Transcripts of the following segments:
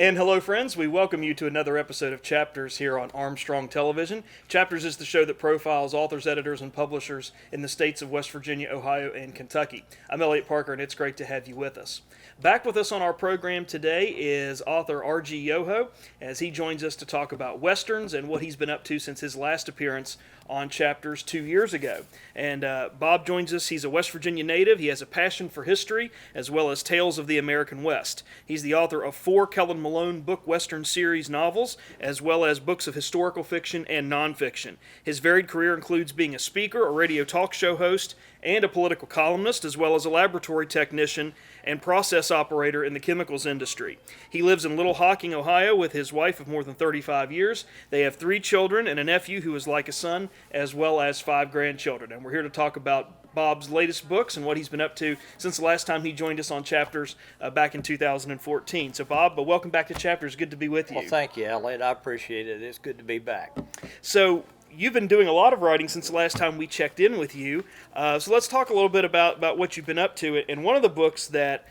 And hello, friends. We welcome you to another episode of Chapters here on Armstrong Television. Chapters is the show that profiles authors, editors, and publishers in the states of West Virginia, Ohio, and Kentucky. I'm Elliot Parker, and it's great to have you with us. Back with us on our program today is author R.G. Yoho, as he joins us to talk about Westerns and what he's been up to since his last appearance on Chapters 2 years ago. And Bob joins us. He's a West Virginia native. He has a passion for history as well as tales of the American West. He's the author of 4 Kellen Malone book Western series novels, as well as books of historical fiction and nonfiction. His varied career includes being a speaker, a radio talk show host, and a political columnist, as well as a laboratory technician and process operator in the chemicals industry. He lives in Little Hocking, Ohio, with his wife of more than 35 years. They have 3 children and a nephew who is like a son, as well as 5 grandchildren. And we're here to talk about Bob's latest books and what he's been up to since the last time he joined us on Chapters back in 2014. So, Bob, welcome back to Chapters. Good to be with you. Well, thank you, Elliot. I appreciate it. It's good to be back. So, you've been doing a lot of writing since the last time we checked in with you. So let's talk a little bit about what you've been up to. And one of the books that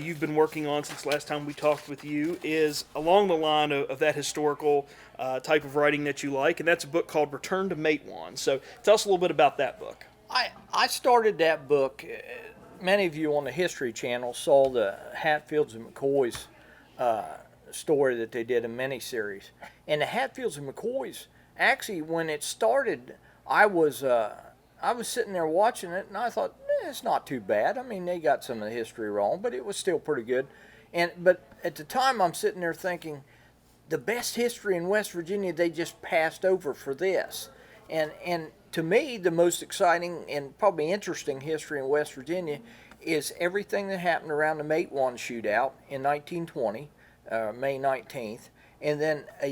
you've been working on since the last time we talked with you is along the line of that historical type of writing that you like, and that's a book called Return to Matewan. So tell us a little bit about that book. I started that book. Many of you on the History Channel saw the Hatfields and McCoys story that they did, a miniseries. And the Hatfields and McCoys, actually, when it started, I was sitting there watching it, and I thought, it's not too bad. I mean, they got some of the history wrong, but it was still pretty good. But at the time, I'm sitting there thinking, the best history in West Virginia, they just passed over for this. And to me, the most exciting and probably interesting history in West Virginia is everything that happened around the Matewan shootout in 1920, May 19th, and then a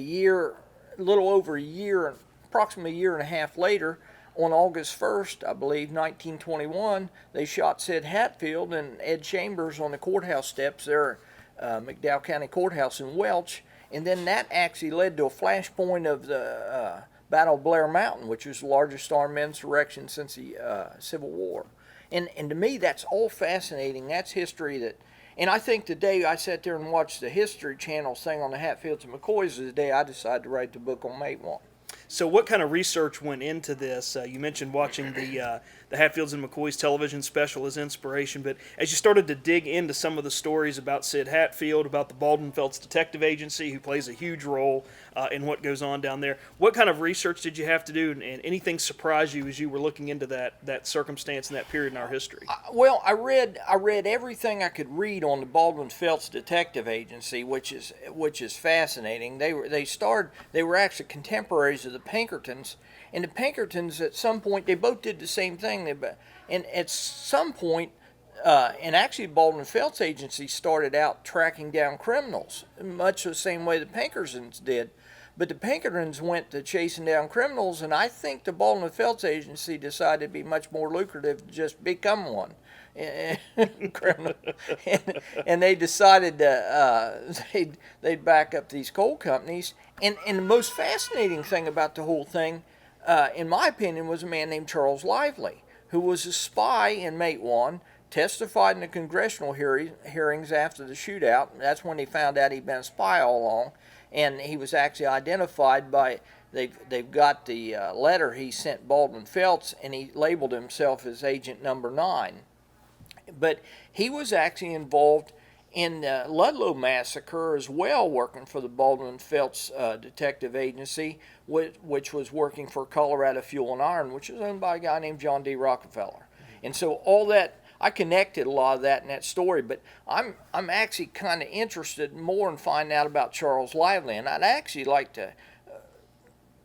little over a year, approximately a year and a half later, on August 1st, I believe, 1921, they shot Sid Hatfield and Ed Chambers on the courthouse steps there at McDowell County Courthouse in Welch, and then that actually led to a flashpoint of the Battle of Blair Mountain, which was the largest armed insurrection since the Civil War. And to me, that's all fascinating. That's history that... And I think the day I sat there and watched the History Channel thing on the Hatfields and McCoys is the day I decided to write the book on Matewan. So what kind of research went into this? You mentioned watching the Hatfields and McCoys television special as inspiration, but as you started to dig into some of the stories about Sid Hatfield, about the Baldwin Felts Detective Agency, who plays a huge role in what goes on down there, what kind of research did you have to do, and anything surprise you as you were looking into that circumstance and that period in our history? Well, I read everything I could read on the Baldwin Felts Detective Agency, which is fascinating. They were actually contemporaries of the Pinkertons, and the Pinkertons at some point they both did the same thing. And at some point, and actually Baldwin Felts Agency started out tracking down criminals, much the same way the Pinkertons did. But the Pinkertons went to chasing down criminals, and I think the Baldwin Felts Agency decided it'd be much more lucrative to just become one. Criminal. And they decided they'd back up these coal companies. And the most fascinating thing about the whole thing, in my opinion, was a man named Charles Lively, who was a spy in Matewan, testified in the congressional hearings after the shootout. That's when they found out he'd been a spy all along. And he was actually identified by, they've got the letter he sent Baldwin Felts, and he labeled himself as Agent Number 9. But he was actually involved in the Ludlow Massacre as well, working for the Baldwin Felts Detective Agency, which was working for Colorado Fuel and Iron, which was owned by a guy named John D. Rockefeller. And so all that, I connected a lot of that in that story, but I'm actually kind of interested more in finding out about Charles Lively, and I'd actually like to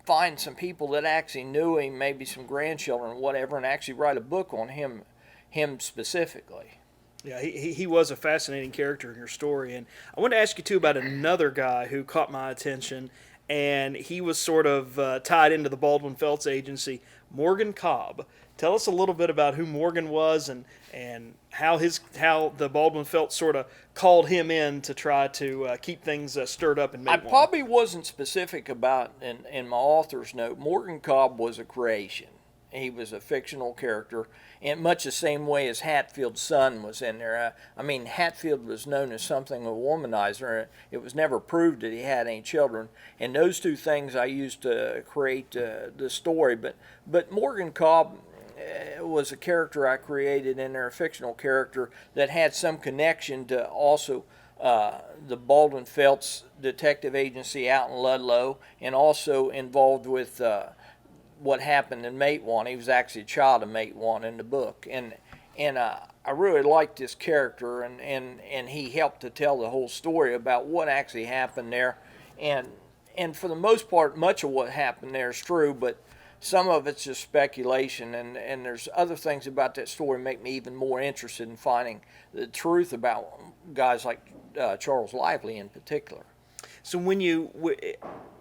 find some people that actually knew him, maybe some grandchildren or whatever, and actually write a book on him specifically. Yeah, he was a fascinating character in your story, and I want to ask you too about another guy who caught my attention, and he was sort of tied into the Baldwin Felts Agency, Morgan Cobb. Tell us a little bit about who Morgan was and how the Baldwin Felts sort of called him in to try to keep things stirred up in Matewan. I probably wasn't specific about in my author's note. Morgan Cobb was a creation. he was a fictional character, in much the same way as Hatfield's son was in there. I mean, Hatfield was known as something of a womanizer. It was never proved that he had any children, and those two things I used to create the story. But Morgan Cobb was a character I created in there, a fictional character that had some connection to also the Baldwin Felts Detective Agency out in Ludlow, and also involved with what happened in Matewan. He was actually a child of Matewan in the book, and I really liked this character, and he helped to tell the whole story about what actually happened there, and for the most part, much of what happened there is true, but some of it's just speculation, and there's other things about that story make me even more interested in finding the truth about guys like Charles Lively in particular. So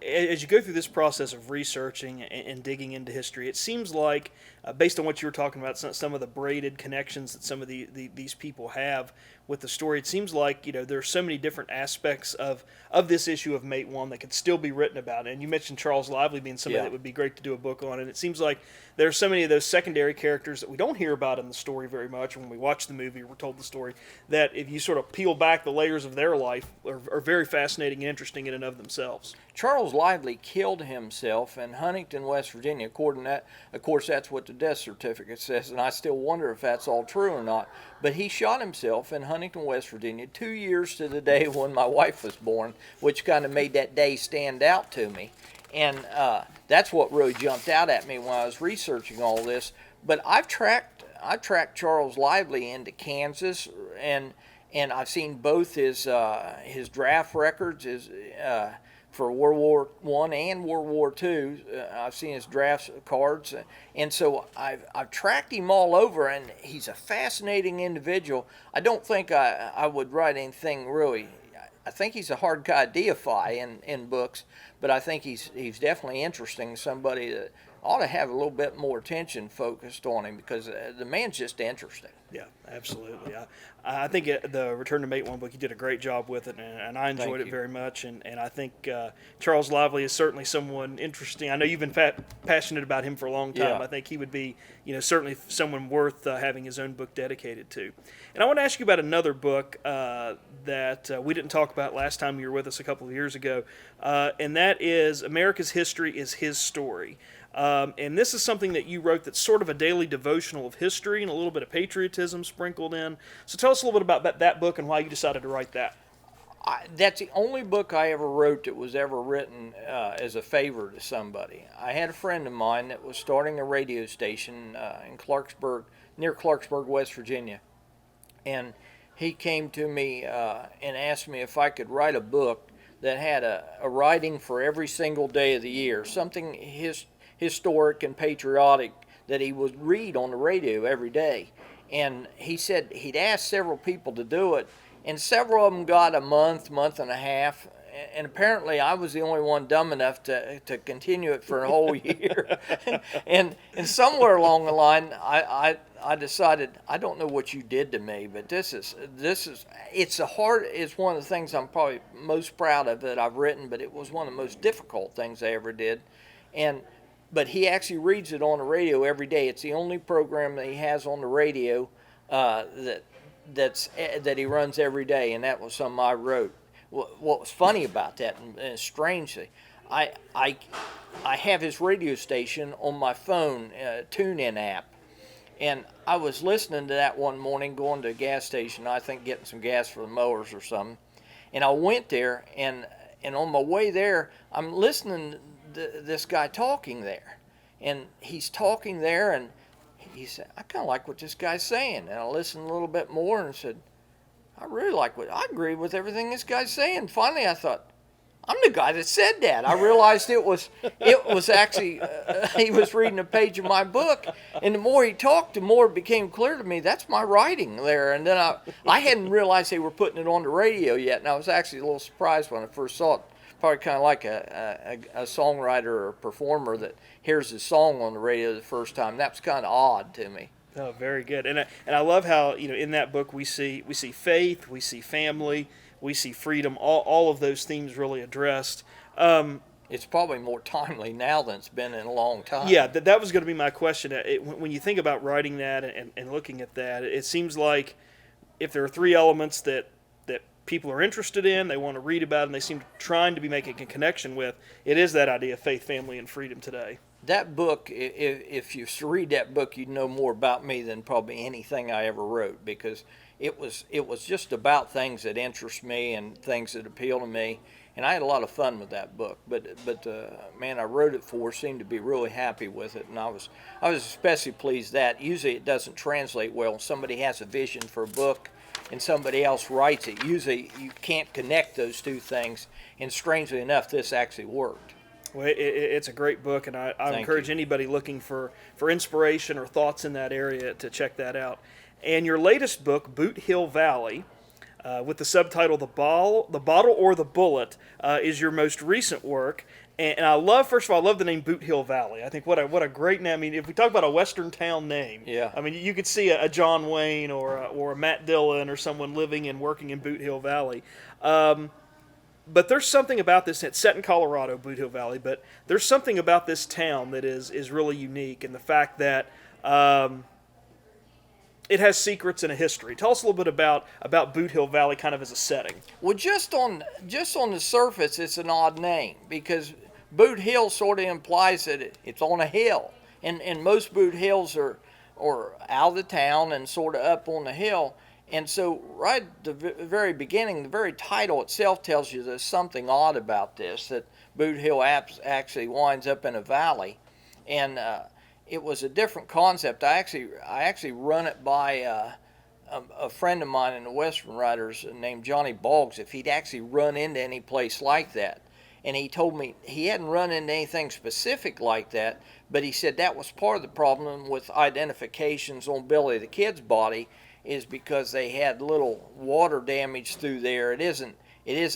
as you go through this process of researching and digging into history, it seems like, based on what you were talking about, some of the braided connections that some of these people have with the story, it seems like there's so many different aspects of this issue of Matewan that could still be written about. And you mentioned Charles Lively being somebody that would be great to do a book on, and it seems like there's so many of those secondary characters that we don't hear about in the story very much. When we watch the movie or we're told the story, that if you sort of peel back the layers of their life, are very fascinating and interesting in and of themselves. Charles Lively killed himself in Huntington, West Virginia. According to that, of course, that's what the death certificate says, and I still wonder if that's all true or not. But he shot himself in Huntington, West Virginia, 2 years to the day when my wife was born, which kind of made that day stand out to me. And that's what really jumped out at me when I was researching all this. But I tracked Charles Lively into Kansas, and I've seen both his draft records, for World War I and World War II. I've seen his draft cards, and so I've tracked him all over, and he's a fascinating individual. I don't think I would write anything really. I think he's a hard guy to deify in books, but I think he's definitely interesting, somebody that ought to have a little bit more attention focused on him, because the man's just interesting. Yeah, absolutely. I think the Return to Matewan book, you did a great job with it, and I enjoyed it very much. And I think Charles Lively is certainly someone interesting. I know you've been passionate about him for a long time. Yeah. I think he would be, certainly someone worth having his own book dedicated to. And I want to ask you about another book that we didn't talk about last time you were with us a couple of years ago, and that is America's History is His Story. And this is something that you wrote that's sort of a daily devotional of history and a little bit of patriotism sprinkled in. So tell us a little bit about that book and why you decided to write that. That's the only book I ever wrote that was ever written as a favor to somebody. I had a friend of mine that was starting a radio station in Clarksburg, near Clarksburg, West Virginia. And he came to me and asked me if I could write a book that had a writing for every single day of the year, something historic and patriotic that he would read on the radio every day. And he said he'd asked several people to do it, and several of them got a month and a half, and apparently I was the only one dumb enough to continue it for a whole year. and somewhere along the line I decided, I don't know what you did to me, but it's one of the things I'm probably most proud of that I've written, but it was one of the most difficult things I ever did. But he actually reads it on the radio every day. It's the only program that he has on the radio that he runs every day, and that was something I wrote. What was funny about that, and strangely, I have his radio station on my phone, TuneIn app, and I was listening to that one morning going to a gas station, I think getting some gas for the mowers or something, and I went there, and on my way there, I'm listening this guy talking there, and he's talking there, and he said, I kind of like what this guy's saying. And I listened a little bit more and said, I agree with everything this guy's saying. Finally, I thought, I'm the guy that said that. I realized it was actually he was reading a page of my book, and the more he talked, the more it became clear to me that's my writing there. And then I hadn't realized they were putting it on the radio yet, and I was actually a little surprised when I first saw it. Probably kind of like a songwriter or a performer that hears his song on the radio the first time. That's kind of odd to me. Oh, very good. And I love how in that book we see faith, we see family, we see freedom, all of those themes really addressed. it's probably more timely now than it's been in a long time. Yeah, that was going to be my question. When you think about writing that and looking at that, it seems like if there are three elements that people are interested in, they want to read about, and they seem trying to be making a connection with, it is that idea of faith, family, and freedom today. That book, if you read that book, you'd know more about me than probably anything I ever wrote, because it was just about things that interest me and things that appeal to me, and I had a lot of fun with that book. But man, I wrote it for, seemed to be really happy with it, and I was especially pleased that usually it doesn't translate well. Somebody has a vision for a book and somebody else writes it. Usually you can't connect those two things, and strangely enough, this actually worked. Well, it's a great book, and I encourage anybody looking for inspiration or thoughts in that area to check that out. And your latest book, Boot Hill Valley, with the subtitle The Bottle or the Bullet, is your most recent work. And I love, first of all, I love the name Boot Hill Valley. I think what a great name. I mean, if we talk about a Western town name, yeah. I mean, you could see a John Wayne or a Matt Dillon or someone living and working in Boot Hill Valley. But there's something about this. It's set in Colorado, Boot Hill Valley, but there's something about this town that is really unique, and the fact that it has secrets and a history. Tell us a little bit about Boot Hill Valley, kind of as a setting. Well, just on the surface, it's an odd name, because Boot Hill sort of implies that it's on a hill, and most Boot Hills are out of the town and sort of up on the hill. And so right at the very beginning, the very title itself tells you there's something odd about this, that Boot Hill actually winds up in a valley. And it was a different concept. I actually run it by a friend of mine in the Western Writers named Johnny Boggs, if he'd actually run into any place like that. And he told me he hadn't run into anything specific like that, but he said that was part of the problem with identifications on Billy the Kid's body, is because they had little water damage through there. It isn't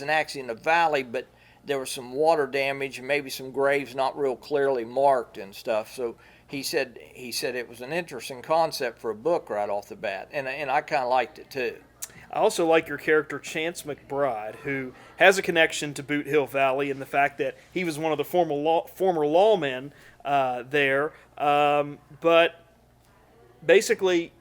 actually in the valley, but there was some water damage and maybe some graves not real clearly marked and stuff. So he said it was an interesting concept for a book right off the bat, and I kind of liked it too. I also like your character, Chance McBride, who has a connection to Boot Hill Valley, and the fact that he was one of the former lawmen there. But basically,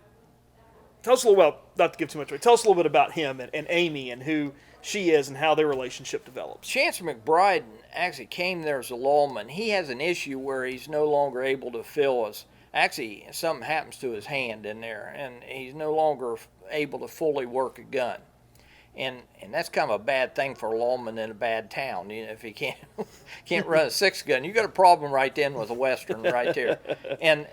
tell us a little, well, not to give too much away, tell us a little bit about him and Amy and who she is and how their relationship develops. Chancellor McBride actually came there as a lawman. He has an issue where he's no longer able to fill his, actually something happens to his hand in there, and he's no longer able to fully work a gun. And that's kind of a bad thing for a lawman in a bad town. You know, if he can't run a 6-gun, you got a problem right then with a Western right there. And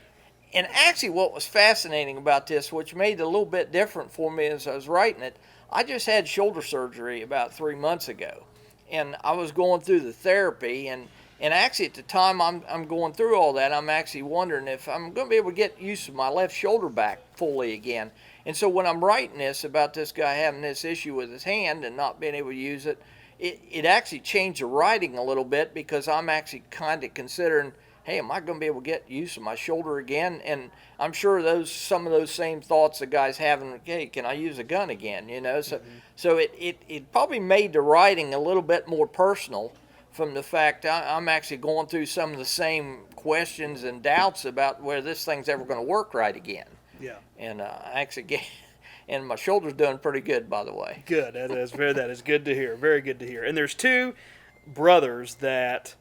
actually what was fascinating about this, which made it a little bit different for me as I was writing it, I just had shoulder surgery about 3 months ago. And I was going through the therapy, and actually at the time I'm going through all that, I'm actually wondering if I'm going to be able to get used to my left shoulder back fully again. And so when I'm writing this about this guy having this issue with his hand and not being able to use it, it actually changed the writing a little bit, because I'm actually kind of considering, hey, am I going to be able to get used to my shoulder again? And I'm sure some of those same thoughts the guy's having, hey, can I use a gun again? You know, so it probably made the writing a little bit more personal, from the fact I'm actually going through some of the same questions and doubts about whether this thing's ever going to work right again. Yeah. And and my shoulder's doing pretty good, by the way. Good. That is good to hear. Very good to hear. And there's two brothers that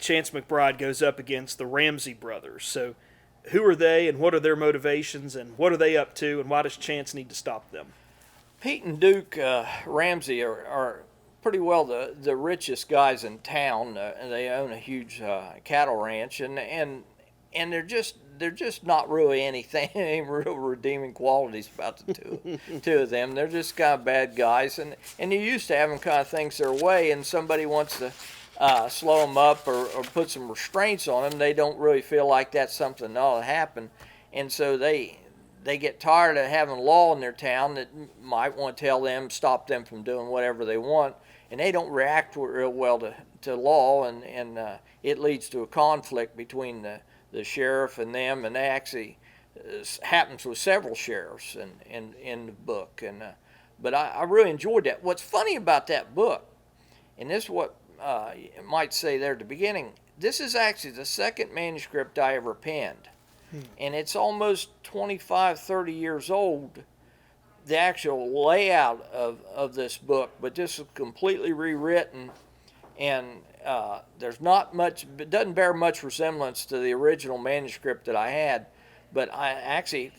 Chance McBride goes up against, the Ramsey Brothers. So who are they, and what are their motivations, and what are they up to, and why does Chance need to stop them? Pete and Duke Ramsey are pretty well the richest guys in town. They own a huge cattle ranch, and they're just not really any real redeeming qualities about the two of them. They're just kind of bad guys, and they're used to having kind of things their way, and somebody wants to slow them up or put some restraints on them. They don't really feel like that's something that ought to happen, and so they get tired of having law in their town that might want to tell them, stop them from doing whatever they want, and they don't react real well to law, and it leads to a conflict between the sheriff and them, and they actually happens with several sheriffs in the book. But I really enjoyed that. What's funny about that book, and this is what might say there at the beginning, this is actually the second manuscript I ever penned. And it's almost 25, 30 years old, the actual layout of this book, but this is completely rewritten, and there's not much, it doesn't bear much resemblance to the original manuscript that I had, but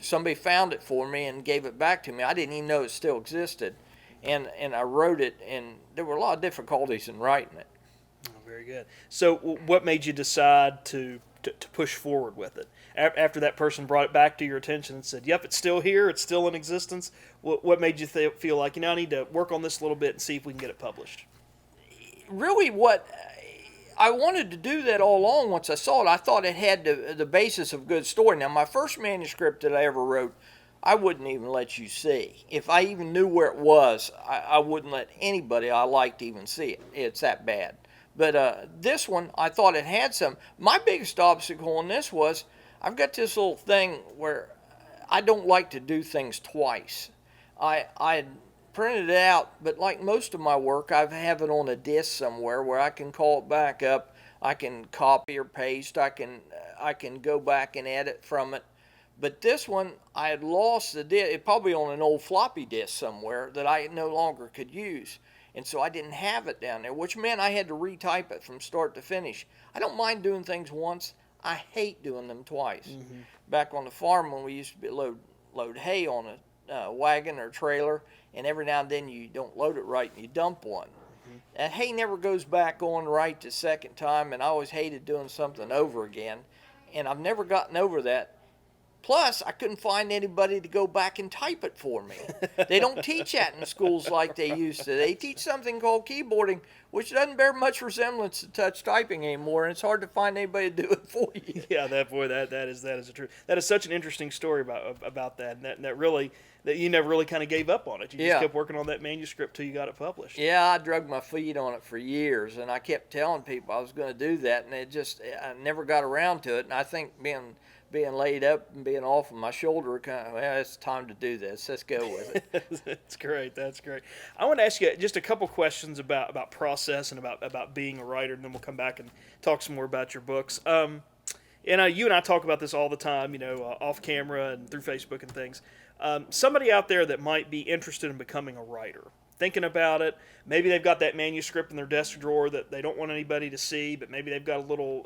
somebody found it for me and gave it back to me. I didn't even know it still existed, and I wrote it, and there were a lot of difficulties in writing it. Oh, very good. So what made you decide to push forward with it? After that person brought it back to your attention and said, yep, it's still here, it's still in existence, what made you feel like, I need to work on this a little bit and see if we can get it published? Really, what I wanted to do that all along. Once I saw it, I thought it had the basis of a good story. Now, my first manuscript that I ever wrote, I wouldn't even let you see. If I even knew where it was, I wouldn't let anybody I liked even see it. It's that bad. But this one, I thought it had some. My biggest obstacle in this was, I've got this little thing where I don't like to do things twice. I printed it out, but like most of my work, I have it on a disc somewhere where I can call it back up. I can copy or paste. I can go back and edit from it. But this one, I had lost the disc. It probably on an old floppy disk somewhere that I no longer could use. And so I didn't have it down there, which meant I had to retype it from start to finish. I don't mind doing things once. I hate doing them twice. Mm-hmm. Back on the farm when we used to load hay on a wagon or trailer, and every now and then you don't load it right and you dump one. Mm-hmm. That hay never goes back on right the second time, and I always hated doing something over again. And I've never gotten over that. Plus, I couldn't find anybody to go back and type it for me. They don't teach that in schools like they used to. They teach something called keyboarding, which doesn't bear much resemblance to touch typing anymore, and it's hard to find anybody to do it for you. Yeah, that is the truth. That is such an interesting story about that, and that you never really kind of gave up on it. You just kept working on that manuscript till you got it published. Yeah, I drug my feet on it for years, and I kept telling people I was going to do that, and I never got around to it. And I think being laid up and being off of my shoulder, kind of, it's time to do this. Let's go with it. That's great. That's great. I want to ask you just a couple questions about process and about being a writer, and then we'll come back and talk some more about your books. And you and I talk about this all the time, off camera and through Facebook and things. Somebody out there that might be interested in becoming a writer, thinking about it, maybe they've got that manuscript in their desk drawer that they don't want anybody to see, but maybe they've got a little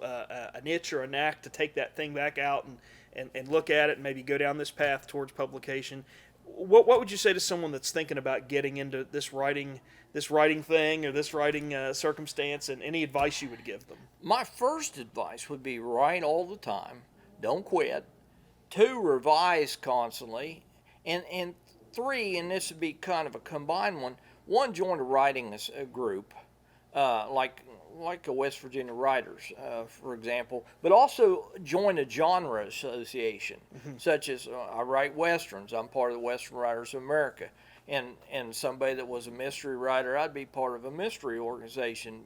an itch or a knack to take that thing back out and look at it and maybe go down this path towards publication. What would you say to someone that's thinking about getting into this writing thing or this writing circumstance, and any advice you would give them? My first advice would be write all the time. Don't quit. 2, revise constantly. And 3, and this would be kind of a combined one, 1, join a writing group, like a West Virginia Writers, for example, but also join a genre association, such as I write Westerns. I'm part of the Western Writers of America. And somebody that was a mystery writer, I'd be part of a mystery organization.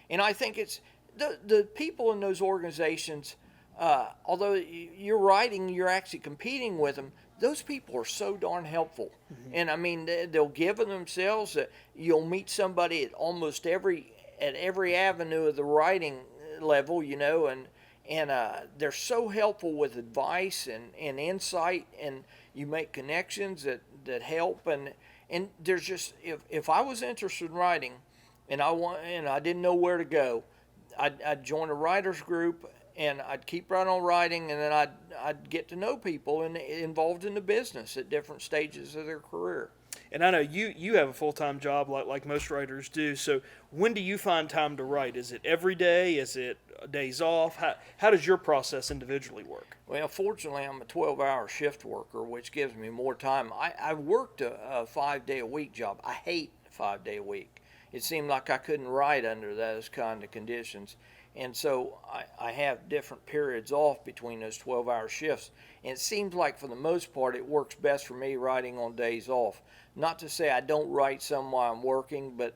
And I think it's the people in those organizations, although you're writing, you're actually competing with them, those people are so darn helpful. Mm-hmm. And I mean, they'll give of themselves. You'll meet somebody at almost every avenue of the writing level, and they're so helpful with advice and insight, and you make connections that help. And there's just, if I was interested in writing and I didn't know where to go, I'd join a writers group, and I'd keep right on writing, and then I'd get to know people involved in the business at different stages of their career. And I know you have a full-time job like most writers do, so when do you find time to write? Is it every day? Is it days off? How does your process individually work? Well, fortunately, I'm a 12-hour shift worker, which gives me more time. I worked a 5-day-a-week job. I hate 5-day-a-week. It seemed like I couldn't write under those kind of conditions. And so I have different periods off between those 12-hour shifts. And it seems like for the most part it works best for me writing on days off. Not to say I don't write some while I'm working, but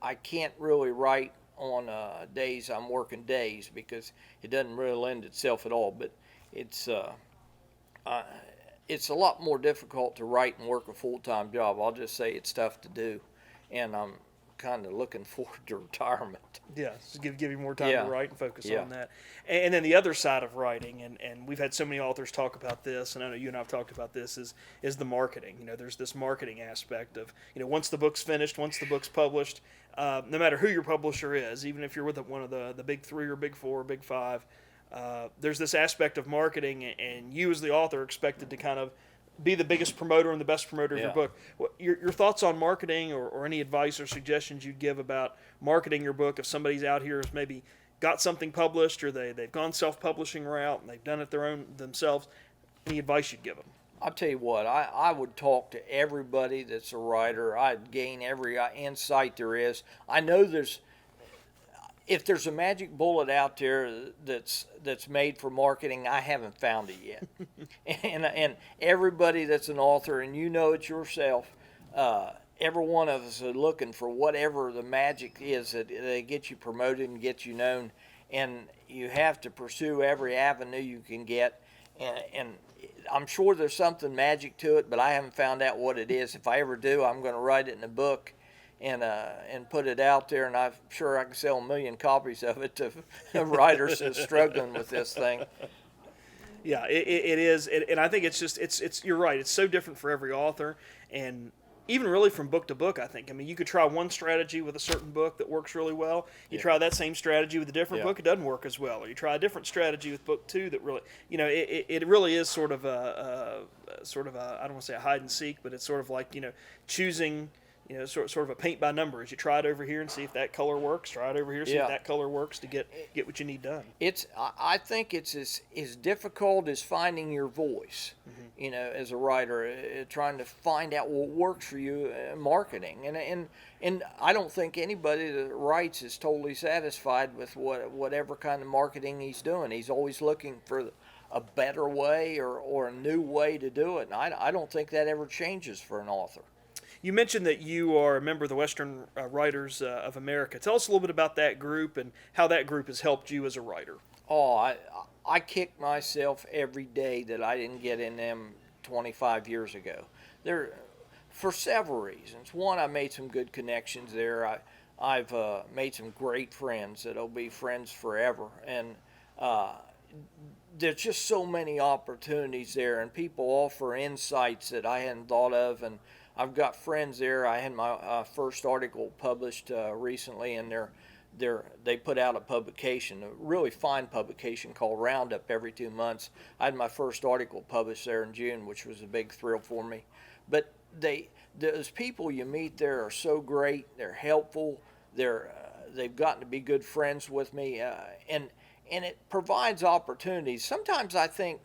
I can't really write on days I'm working days because it doesn't really lend itself at all. But it's a lot more difficult to write and work a full-time job. I'll just say it's tough to do. And I'm kind of looking forward to retirement. Yeah, just give you more time Yeah. to write and focus Yeah. on that. And then the other side of writing, and we've had so many authors talk about this, and I know you and I have talked about this, is the marketing. There's this marketing aspect of, once the book's finished, once the book's published, no matter who your publisher is, even if you're with one of the big three or big four or big five, there's this aspect of marketing, and you as the author are expected to kind of be the biggest promoter and the best promoter of your book. Your thoughts on marketing, or any advice or suggestions you'd give about marketing your book if somebody's out here has maybe got something published, or they've gone self-publishing route and they've done it themselves. Any advice you'd give them? I'll tell you what, I would talk to everybody that's a writer. I'd gain every insight there is. I know if there's a magic bullet out there that's made for marketing, I haven't found it yet. and everybody that's an author, and you know it yourself, every one of us are looking for whatever the magic is that gets you promoted and gets you known. And you have to pursue every avenue you can get. And I'm sure there's something magic to it, but I haven't found out what it is. If I ever do, I'm going to write it in a book and put it out there, and I'm sure I can sell 1 million copies of it to writers that's struggling with this thing. Yeah, it is, and I think it's you're right. It's so different for every author, and even really from book to book, I think. I mean, you could try one strategy with a certain book that works really well. You try that same strategy with a different book, it doesn't work as well. Or you try a different strategy with book two that really, it really is sort of a I don't want to say a hide and seek, but it's sort of like, choosing, sort of a paint by numbers. You try it over here and see if that color works. Try it over here, see if that color works to get what you need done. I think it's as difficult as finding your voice, as a writer, trying to find out what works for you in marketing. And I don't think anybody that writes is totally satisfied with whatever kind of marketing he's doing. He's always looking for a better way or a new way to do it. And I don't think that ever changes for an author. You mentioned that you are a member of the Western Writers of America. Tell us a little bit about that group and how that group has helped you as a writer. Oh, I kick myself every day that I didn't get in them 25 years ago. For several reasons. One, I made some good connections there. I've made some great friends that'll be friends forever. And there's just so many opportunities there, and people offer insights that I hadn't thought of. And I've got friends there. I had my first article published recently, and they put out a publication, a really fine publication called Roundup every 2 months. I had my first article published there in June, which was a big thrill for me. But those people you meet there are so great. They're helpful. They've gotten to be good friends with me, and it provides opportunities. Sometimes I think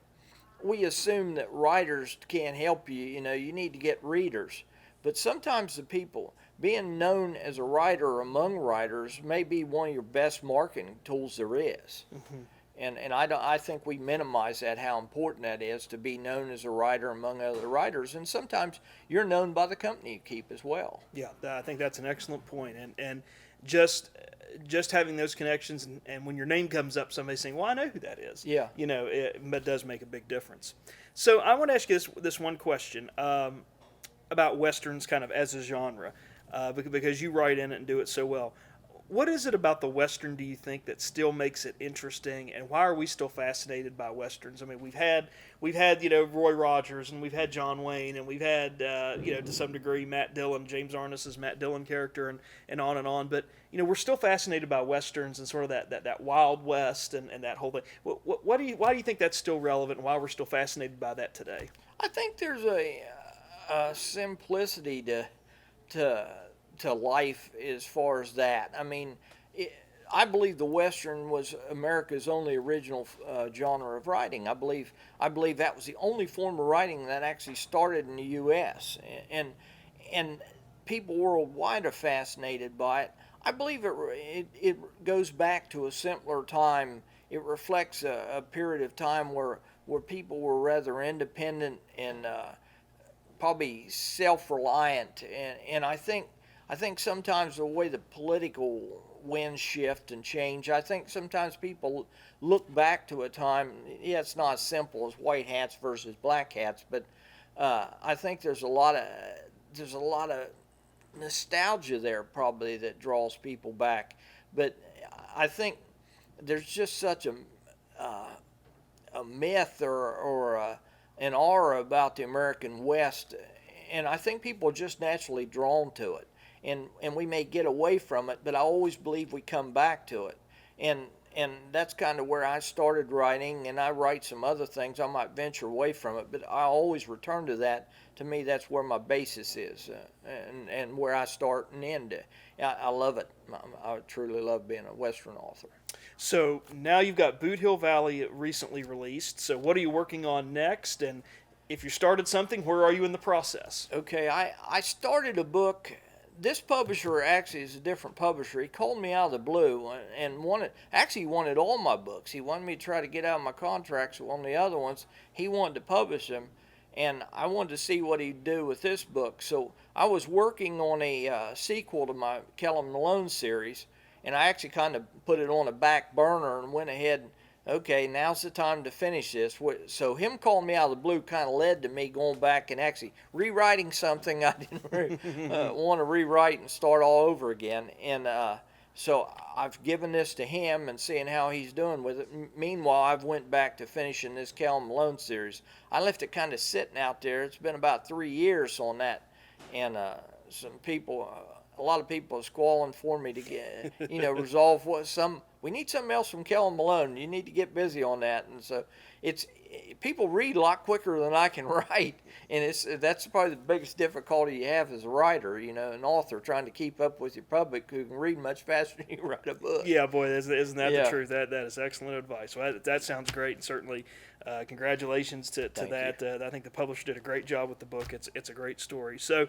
we assume that writers can't help you. You need to get readers. But sometimes the people, being known as a writer among writers, may be one of your best marketing tools there is. Mm-hmm. And I think we minimize that, how important that is to be known as a writer among other writers. And sometimes you're known by the company you keep as well. Yeah, I think that's an excellent point. And just having those connections, and when your name comes up, somebody saying, "Well, I know who that is." Yeah. It does make a big difference. So I want to ask you this one question about Westerns kind of as a genre, because you write in it and do it so well. What is it about the Western, do you think, that still makes it interesting, and why are we still fascinated by Westerns? I mean, we've had Roy Rogers, and we've had John Wayne, and we've had to some degree Matt Dillon, James Arness's Matt Dillon character, and on. But we're still fascinated by Westerns and sort of that Wild West and that whole thing. Why do you think that's still relevant, and why we're still fascinated by that today? I think there's a simplicity to life as far as that. I mean, I believe the Western was America's only original genre of writing. I believe that was the only form of writing that actually started in the U.S. and people worldwide are fascinated by it. I believe it goes back to a simpler time. It reflects a period of time where people were rather independent and probably self-reliant, and I think sometimes the way the political winds shift and change, I think sometimes people look back to a time, it's not as simple as white hats versus black hats, but I think there's a lot of nostalgia there probably that draws people back. But I think there's just such a myth or an aura about the American West, and I think people are just naturally drawn to it. And we may get away from it, but I always believe we come back to it. And that's kind of where I started writing, and I write some other things. I might venture away from it, but I always return to that. To me, that's where my basis is, and where I start and end. I love it. I truly love being a Western author. So now you've got Boot Hill Valley recently released. So what are you working on next? And if you started something, where are you in the process? Okay, I started a book. This publisher actually is a different publisher. He called me out of the blue and wanted all my books. He wanted me to try to get out of my contracts on the other ones. He wanted to publish them, and I wanted to see what he'd do with this book. So I was working on a sequel to my Kellum Malone series, and I actually kind of put it on a back burner and went ahead and, okay, now's the time to finish this. So him calling me out of the blue kind of led to me going back and actually rewriting something I didn't want to rewrite and start all over again. And so I've given this to him and seeing how he's doing with it. Meanwhile, I've went back to finishing this Kellum Malone series. I left it kind of sitting out there. It's been about 3 years on that. And some people... a lot of people are squalling for me to get, resolve we need something else from Kellum Malone. You need to get busy on that. And so people read a lot quicker than I can write. And that's probably the biggest difficulty you have as a writer, an author trying to keep up with your public who can read much faster than you write a book. Yeah, boy, isn't that the truth? That is excellent advice. Well, that sounds great, and certainly congratulations to that. I think the publisher did a great job with the book. It's a great story. So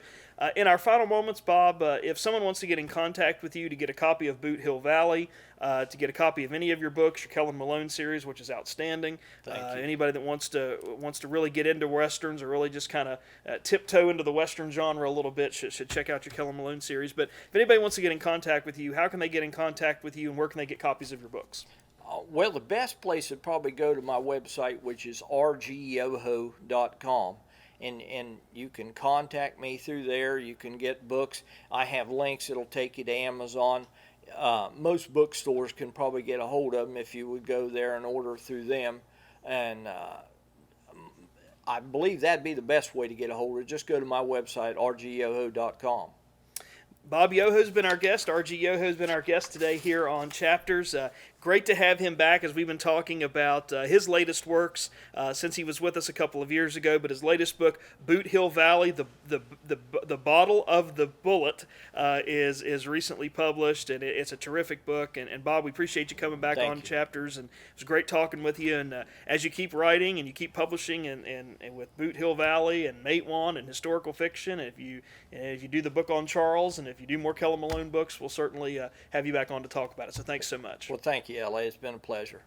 in our final moments, Bob, if someone wants to get in contact with you to get a copy of Boot Hill Valley, to get a copy of any of your books, your Kellum Malone series, which is outstanding, anybody that wants to really get into Westerns or really just kind of tiptoe into the Western genre a little bit should check out your Kellum Malone series. But if anybody wants to get in contact with you, how can they get in contact with you, and where can they get copies of your books? Well, the best place would probably go to my website, which is rgyoho.com. And you can contact me through there. You can get books. I have links that'll take you to Amazon. Most bookstores can probably get a hold of them if you would go there and order through them. And I believe that'd be the best way to get a hold of it. Just go to my website, rgyoho.com. Bob Yoho's been our guest. RG Yoho's been our guest today here on Chapters. Great to have him back as we've been talking about his latest works since he was with us a couple of years ago. But his latest book, Boot Hill Valley, the Bottle of the Bullet, is recently published, and it's a terrific book. And Bob, we appreciate you coming back on Chapters, and it was great talking with you. And as you keep writing and you keep publishing, and with Boot Hill Valley and Matewan and historical fiction, and if you do the book on Charles, and if you do more Kellum Malone books, we'll certainly have you back on to talk about it. So thanks so much. Well, thank you, L.A. It's been a pleasure.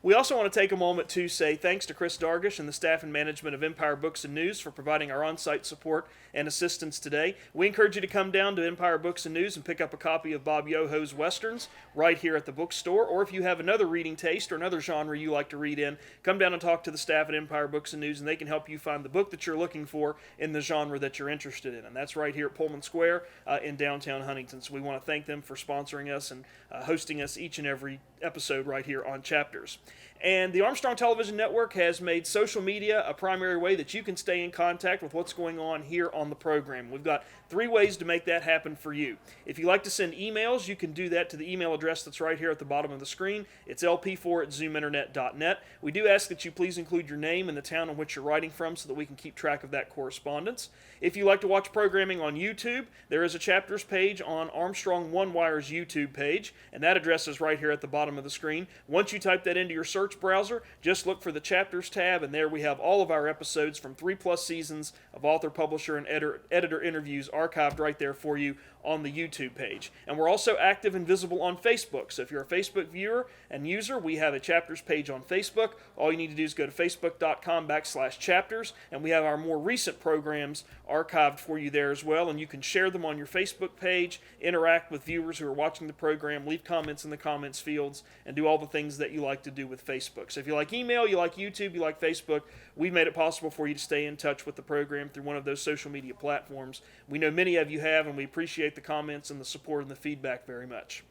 We also want to take a moment to say thanks to Chris Dargish and the staff and management of Empire Books and News for providing our on-site support and assistance today. We encourage you to come down to Empire Books and News and pick up a copy of Bob Yoho's Westerns right here at the bookstore. Or if you have another reading taste or another genre you like to read in, come down and talk to the staff at Empire Books and News, and they can help you find the book that you're looking for in the genre that you're interested in. And that's right here at Pullman Square in downtown Huntington. So we want to thank them for sponsoring us and hosting us each and every episode right here on Chapters. And the Armstrong Television Network has made social media a primary way that you can stay in contact with what's going on here on the program. We've got 3 ways to make that happen for you. If you'd like to send emails, you can do that to the email address that's right here at the bottom of the screen. It's lp4@zoominternet.net. We do ask that you please include your name and the town in which you're writing from so that we can keep track of that correspondence. If you like to watch programming on YouTube, there is a Chapters page on Armstrong One Wire's YouTube page, and that address is right here at the bottom of the screen. Once you type that into your search browser, just look for the Chapters tab, and there we have all of our episodes from 3+ seasons of author, publisher, and editor interviews archived right there for you on the YouTube page. And we're also active and visible on Facebook. So if you're a Facebook viewer and user, we have a chapters page on Facebook. All you need to do is go to facebook.com/chapters, and we have our more recent programs archived for you there as well, and you can share them on your Facebook page, interact with viewers who are watching the program, leave comments in the comments fields, and do all the things that you like to do with Facebook. So if you like email, you like YouTube, you like Facebook, we've made it possible for you to stay in touch with the program through one of those social media platforms. We know many of you have, and we appreciate the comments and the support and the feedback very much.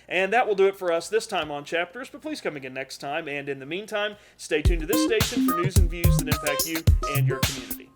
And that will do it for us this time on Chapters, but please come again next time. And in the meantime, stay tuned to this station for news and views that impact you and your community.